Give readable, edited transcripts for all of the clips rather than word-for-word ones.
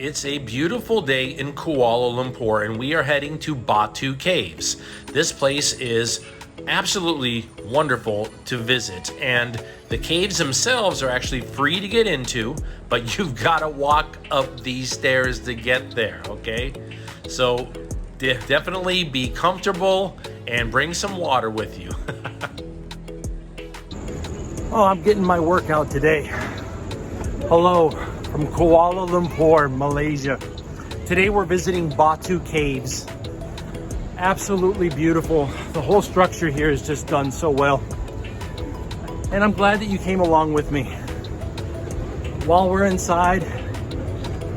It's a beautiful day in Kuala Lumpur and we are heading to Batu Caves. This place is absolutely wonderful to visit, and the caves themselves are actually free to get into, but you've got to walk up these stairs to get there, okay? So definitely be comfortable and bring some water with you. Oh, I'm getting my workout today. Hello from Kuala Lumpur, Malaysia. Today we're visiting Batu Caves. Absolutely beautiful. The whole structure here is just done so well. And I'm glad that you came along with me. While we're inside,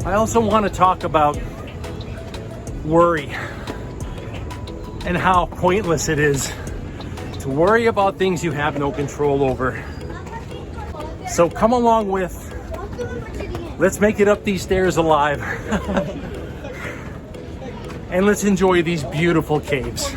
I also want to talk about worry and how pointless it is to worry about things you have no control over. So come along with, let's make it up these stairs alive. And let's enjoy these beautiful caves.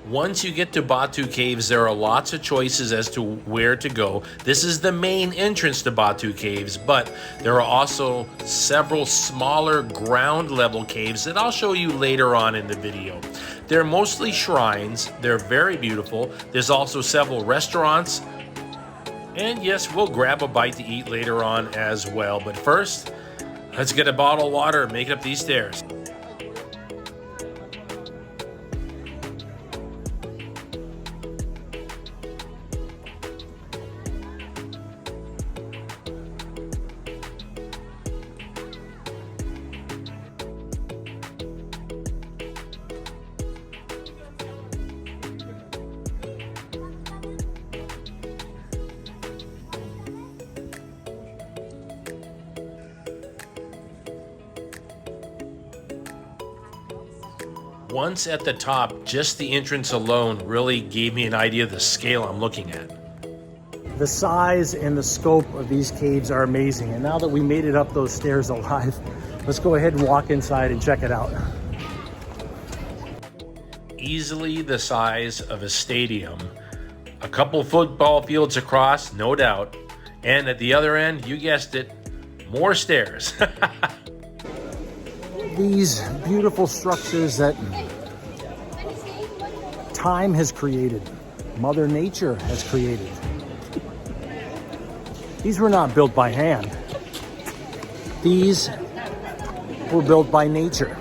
Once you get to Batu Caves, there are lots of choices as to where to go. This is the main entrance to Batu Caves, but there are also several smaller ground level caves that I'll show you later on in the video. They're mostly shrines. They're very beautiful. There's also several restaurants. And yes, we'll grab a bite to eat later on as well. But first, let's get a bottle of water and make it up these stairs. Once at the top, just the entrance alone really gave me an idea of the scale I'm looking at. The size and the scope of these caves are amazing. And now that we made it up those stairs alive, let's go ahead and walk inside and check it out. Easily the size of a stadium. A couple football fields across, no doubt. And at the other end, you guessed it, more stairs. These beautiful structures that time has created, Mother Nature has created. These were not built by hand. These were built by nature.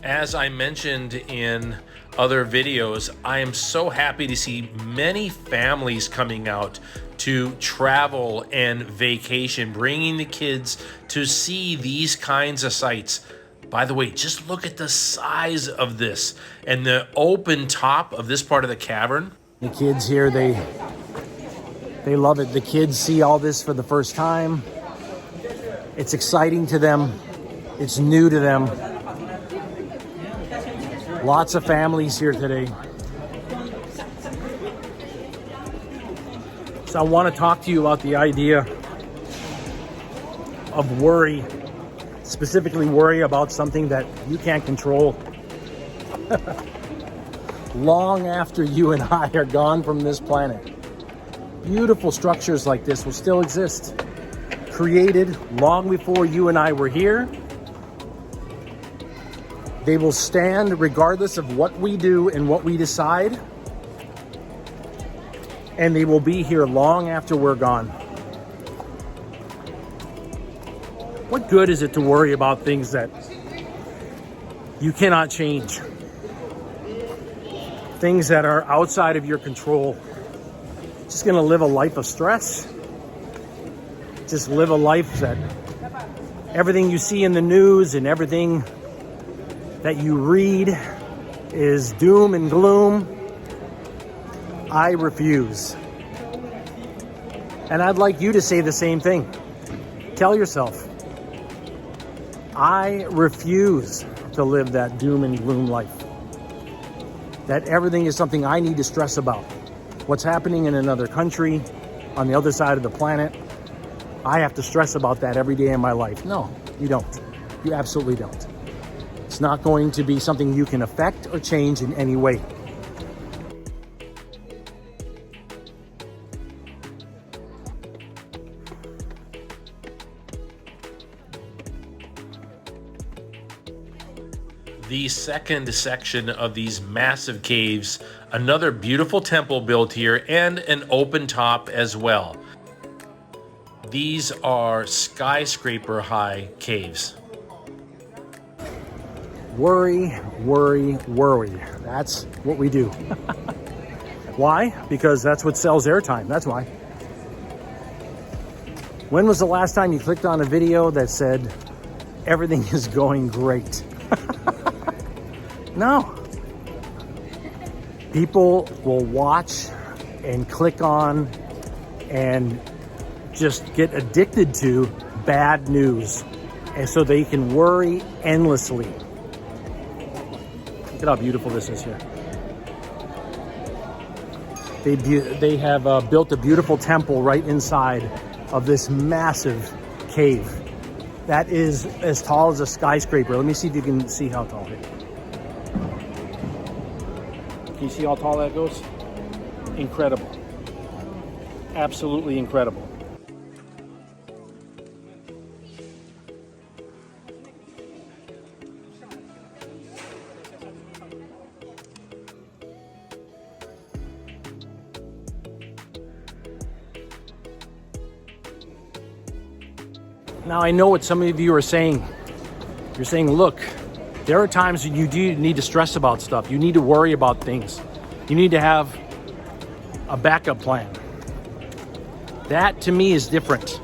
As I mentioned in other videos, I am so happy to see many families coming out to travel and vacation, bringing the kids to see these kinds of sites. By the way, just look at the size of this and the open top of this part of the cavern. The kids here, they love it. The kids see all this for the first time. It's exciting to them. It's new to them. Lots of families here today. So I want to talk to you about the idea of worry, specifically worry about something that you can't control. Long after you and I are gone from this planet, beautiful structures like this will still exist, created long before you and I were here. They will stand regardless of what we do and what we decide. And they will be here long after we're gone. What good is it to worry about things that you cannot change? Things that are outside of your control. Just gonna live a life of stress. Just live a life that everything you see in the news and everything that you read is doom and gloom. I refuse. And I'd like you to say the same thing. Tell yourself, I refuse to live that doom and gloom life. That everything is something I need to stress about. What's happening in another country, on the other side of the planet, I have to stress about that every day in my life. No, you don't. You absolutely don't. It's not going to be something you can affect or change in any way. The second section of these massive caves, another beautiful temple built here and an open top as well. These are skyscraper high caves. Worry, worry, worry. That's what we do. Why? Because that's what sells airtime. That's why. When was the last time you clicked on a video that said everything is going great? No. People will watch and click on and just get addicted to bad news, and so they can worry endlessly. Look at how beautiful this is here. They have built a beautiful temple right inside of this massive cave that is as tall as a skyscraper. Let me see if you can see how tall it is. Can you see how tall that goes? Incredible. Absolutely incredible. Now I know what some of you are saying. You're saying, look, there are times you do need to stress about stuff. You need to worry about things. You need to have a backup plan. That to me is different.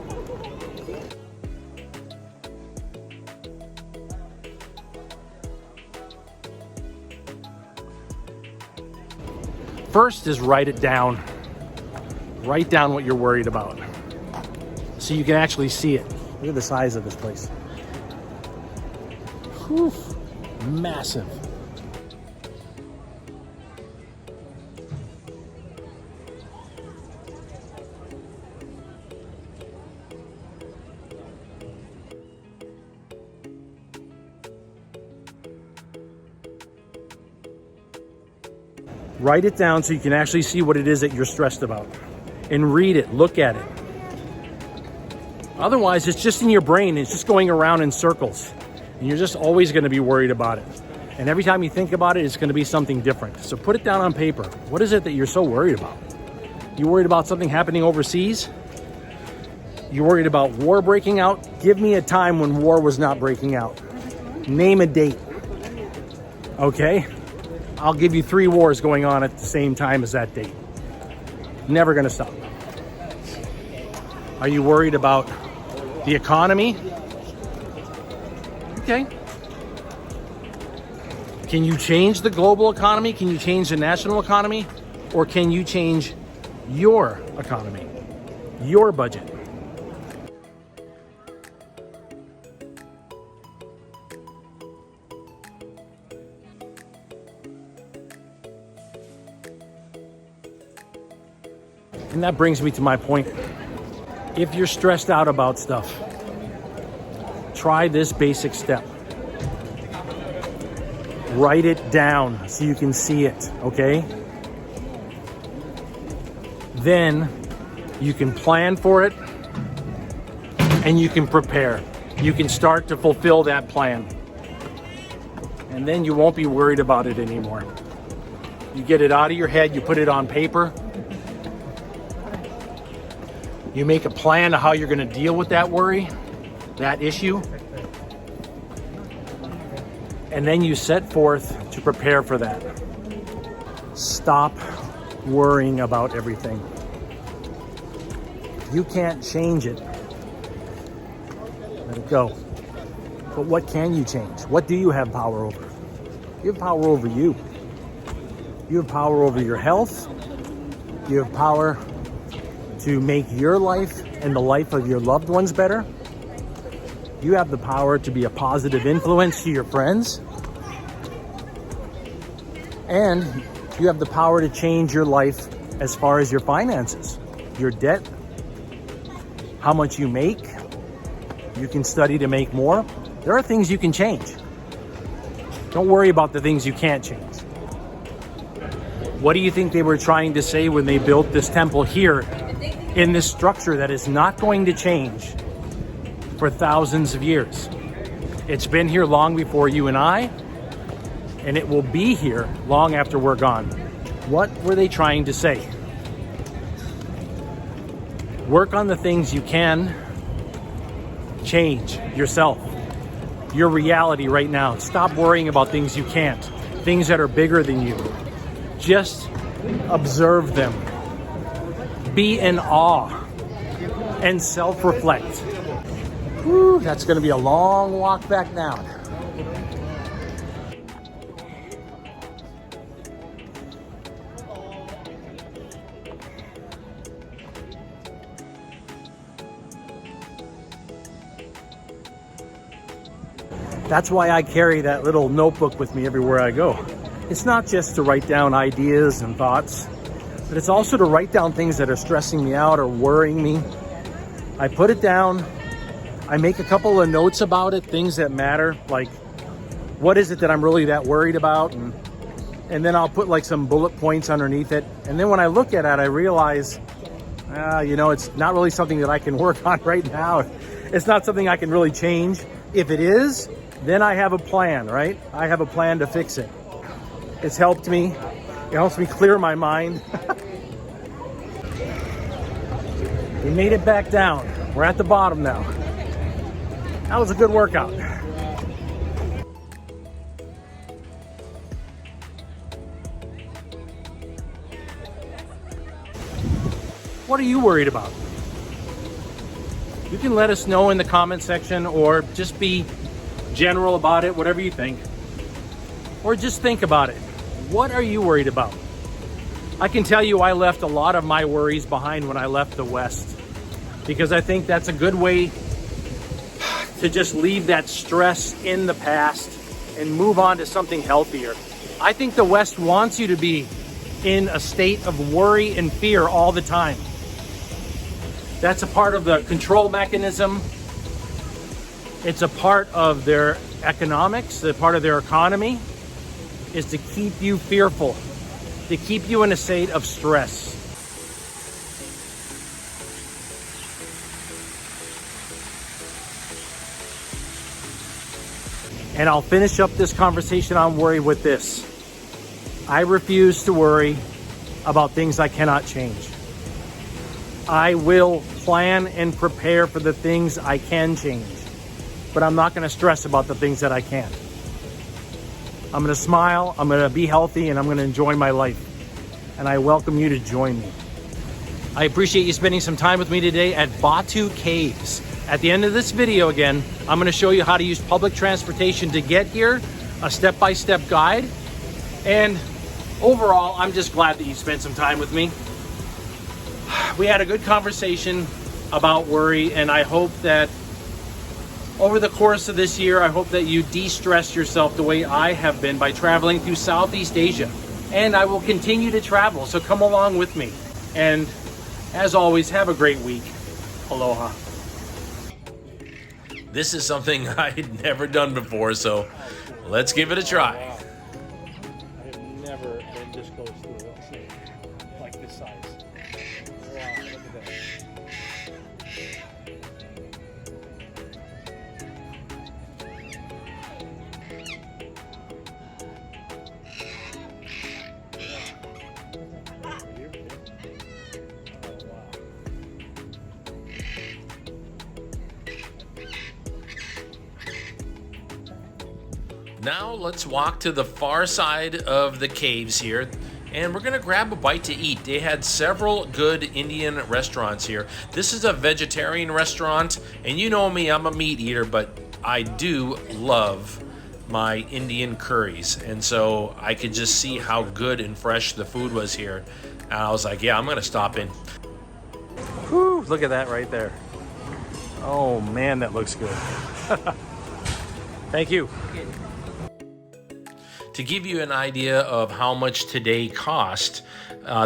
First is write it down. Write down what you're worried about so you can actually see it. Look at the size of this place. Whew. Massive. Write it down so you can actually see what it is that you're stressed about. And read it, look at it. Otherwise, it's just in your brain. It's just going around in circles. And you're just always going to be worried about it. And every time you think about it, it's going to be something different. So put it down on paper. What is it that you're so worried about? You worried about something happening overseas? You worried about war breaking out? Give me a time when war was not breaking out. Name a date. Okay? I'll give you 3 wars going on at the same time as that date. Never going to stop. Are you worried about the economy? Okay. Can you change the global economy? Can you change the national economy? Or can you change your economy, your budget? And that brings me to my point. If you're stressed out about stuff, try this basic step. Write it down so you can see it, okay? Then you can plan for it and you can prepare. You can start to fulfill that plan. And then you won't be worried about it anymore. You get it out of your head, you put it on paper. You make a plan of how you're going to deal with that worry, that issue. And then you set forth to prepare for that. Stop worrying about everything. You can't change it. Let it go. But what can you change? What do you have power over? You have power over you. You have power over your health. You have power to make your life and the life of your loved ones better. You have the power to be a positive influence to your friends. And you have the power to change your life as far as your finances, your debt, how much you make. You can study to make more. There are things you can change. Don't worry about the things you can't change. What do you think they were trying to say when they built this temple here in this structure that is not going to change for thousands of years? It's been here long before you and I, and it will be here long after we're gone. What were they trying to say? Work on the things you can change yourself, your reality right now. Stop worrying about things you can't, things that are bigger than you. Just observe them. Be in awe and self-reflect. Whew, that's going to be a long walk back down. That's why I carry that little notebook with me everywhere I go. It's not just to write down ideas and thoughts, but it's also to write down things that are stressing me out or worrying me. I put it down. I make a couple of notes about it, things that matter, like what is it that I'm really that worried about, and then I'll put like some bullet points underneath it. And then when I look at it, I realize, it's not really something that I can work on right now. It's not something I can really change. If it is, then I have a plan, right? I have a plan to fix it. It's helped me. It helps me clear my mind. We made it back down. We're at the bottom now. That was a good workout. What are you worried about? You can let us know in the comment section, or just be general about it, whatever you think. Or just think about it. What are you worried about? I can tell you I left a lot of my worries behind when I left the West, because I think that's a good way to just leave that stress in the past and move on to something healthier. I think the West wants you to be in a state of worry and fear all the time. That's a part of the control mechanism. It's a part of their economics, a part of their economy, is to keep you fearful, to keep you in a state of stress. And I'll finish up this conversation on worry with this. I refuse to worry about things I cannot change. I will plan and prepare for the things I can change, but I'm not going to stress about the things that I can't. I'm going to smile, I'm going to be healthy, and I'm going to enjoy my life. And I welcome you to join me. I appreciate you spending some time with me today at Batu Caves. At the end of this video, again, I'm going to show you how to use public transportation to get here, a step-by-step guide. And overall, I'm just glad that you spent some time with me. We had a good conversation about worry, and I hope that over the course of this year, I hope that you de-stress yourself the way I have been by traveling through Southeast Asia. And I will continue to travel, so come along with me. And as always, have a great week. Aloha. This is something I had never done before, so let's give it a try. Wow. I have never been this close to a whale snake like this size. Wow, look at that. Now let's walk to the far side of the caves here, and we're gonna grab a bite to eat. They had several good Indian restaurants here. This is a vegetarian restaurant, and you know me, I'm a meat eater, but I do love my Indian curries, and so I could just see how good and fresh the food was here, and I was like, yeah, I'm gonna stop in. Whew, look at that right there. Oh man, that looks good. Thank you. To give you an idea of how much today cost,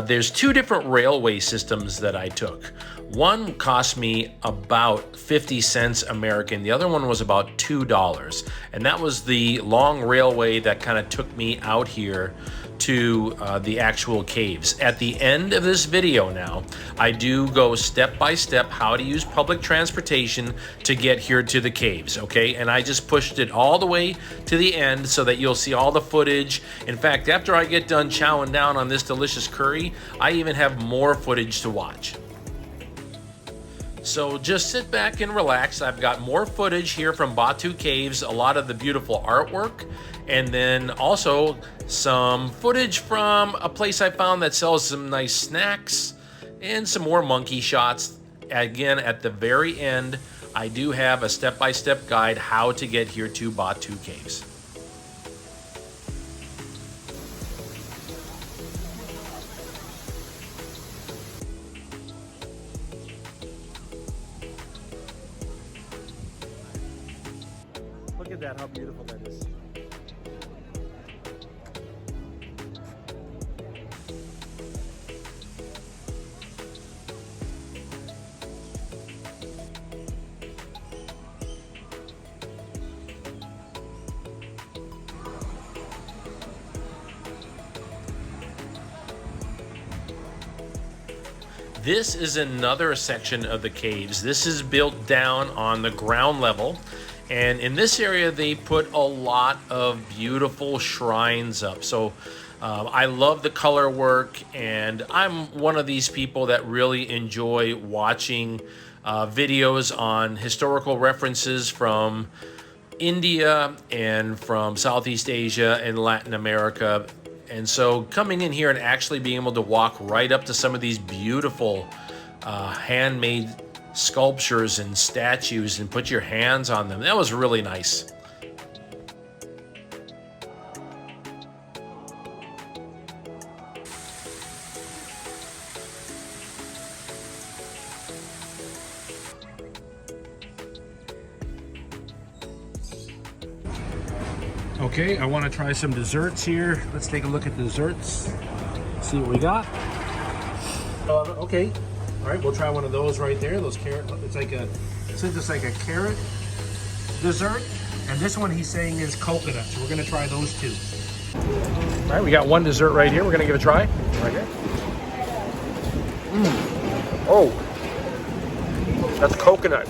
there's two different railway systems that I took. One cost me about 50 cents American. The other one was about $2. And that was the long railway that kind of took me out here to the actual caves. At the end of this video now, I do go step by step how to use public transportation to get here to the caves, okay? And I just pushed it all the way to the end so that you'll see all the footage. In fact, after I get done chowing down on this delicious curry, I even have more footage to watch. So just sit back and relax. I've got more footage here from Batu Caves, a lot of the beautiful artwork, and then also some footage from a place I found that sells some nice snacks and some more monkey shots. Again, at the very end, I do have a step-by-step guide how to get here to Batu Caves. Look at that, how beautiful that is. This is another section of the caves. This is built down on the ground level. And in this area, they put a lot of beautiful shrines up. So I love the color work, and I'm one of these people that really enjoy watching videos on historical references from India and from Southeast Asia and Latin America. And so coming in here and actually being able to walk right up to some of these beautiful handmade sculptures and statues and put your hands on them, that was really nice. Okay, I want to try some desserts here. Let's take a look at desserts. See what we got. Okay, all right, we'll try one of those right there. Those carrot, it's just like a carrot dessert. And this one he's saying is coconut, so we're gonna try those two. All right, we got one dessert right here. We're gonna give it a try. Right here. Oh, that's coconut.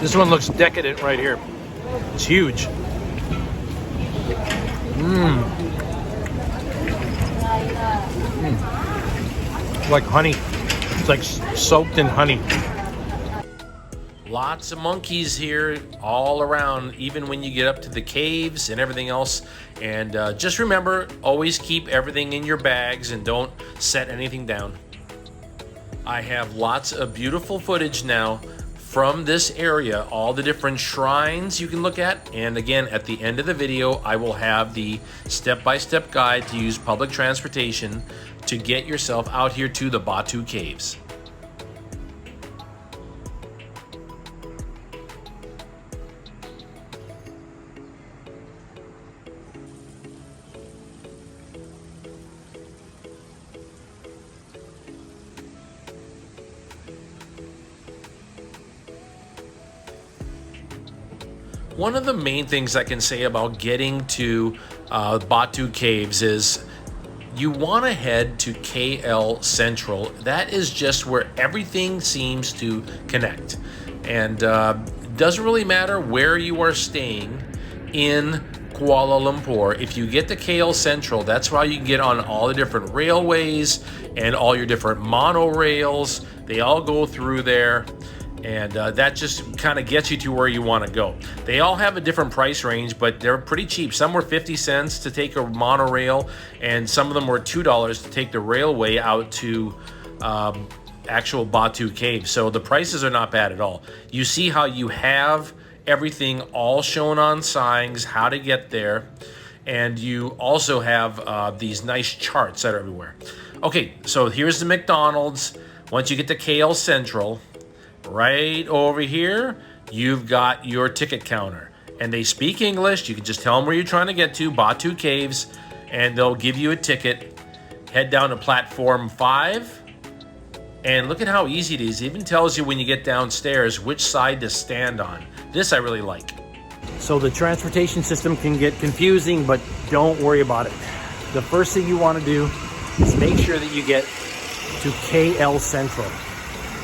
This one looks decadent right here. It's huge. Like honey. It's like soaked in honey. Lots of monkeys here all around, even when you get up to the caves and everything else. And just remember, always keep everything in your bags and don't set anything down. I have lots of beautiful footage now from this area, all the different shrines you can look at. And again, at the end of the video, I will have the step-by-step guide to use public transportation to get yourself out here to the Batu Caves. One of the main things I can say about getting to Batu Caves is you want to head to KL Central. That is just where everything seems to connect. And it doesn't really matter where you are staying in Kuala Lumpur. If you get to KL Central, that's why you can get on all the different railways and all your different monorails. They all go through there. And that just kind of gets you to where you want to go. They all have a different price range, but they're pretty cheap. Some were 50 cents to take a monorail, and some of them were $2 to take the railway out to actual Batu Cave. So the prices are not bad at all. You see how you have everything all shown on signs, how to get there, and you also have these nice charts that are everywhere. Okay, so here's the McDonald's. Once you get to KL Central, right over here, you've got your ticket counter. and they speak English. You can just tell them where you're trying to get to, Batu Caves, and they'll give you a ticket. Head down to platform 5, and look at how easy it is. It even tells you when you get downstairs which side to stand on. This I really like. So the transportation system can get confusing, but don't worry about it. The first thing you want to do is make sure that you get to KL Central.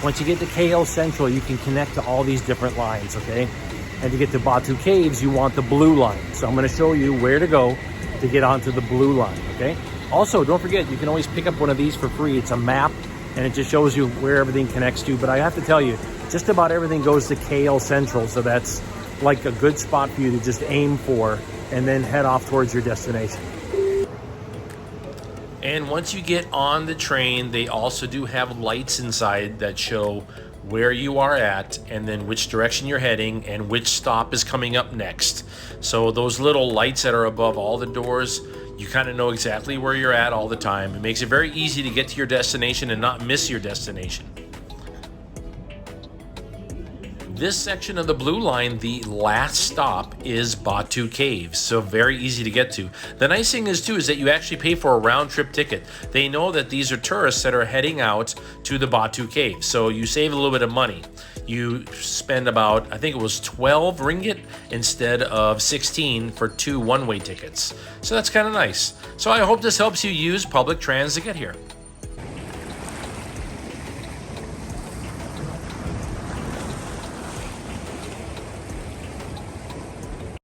Once you get to KL Central, you can connect to all these different lines, okay? And to get to Batu Caves, you want the blue line. So I'm going to show you where to go to get onto the blue line, okay? Also, don't forget, you can always pick up one of these for free. It's a map, and it just shows you where everything connects to. But I have to tell you, just about everything goes to KL Central, so that's like a good spot for you to just aim for and then head off towards your destination. And once you get on the train, they also do have lights inside that show where you are at, and then which direction you're heading and which stop is coming up next. So those little lights that are above all the doors, you kind of know exactly where you're at all the time. It makes it very easy to get to your destination and not miss your destination. This section of the blue line, the last stop, is Batu Caves, so very easy to get to. The nice thing is too is that you actually pay for a round-trip ticket. They know that these are tourists that are heading out to the Batu Caves, so you save a little bit of money. You spend about, I think it was 12 ringgit instead of 16 for 2 one-way tickets. So that's kind of nice. So I hope this helps you use public trans to get here.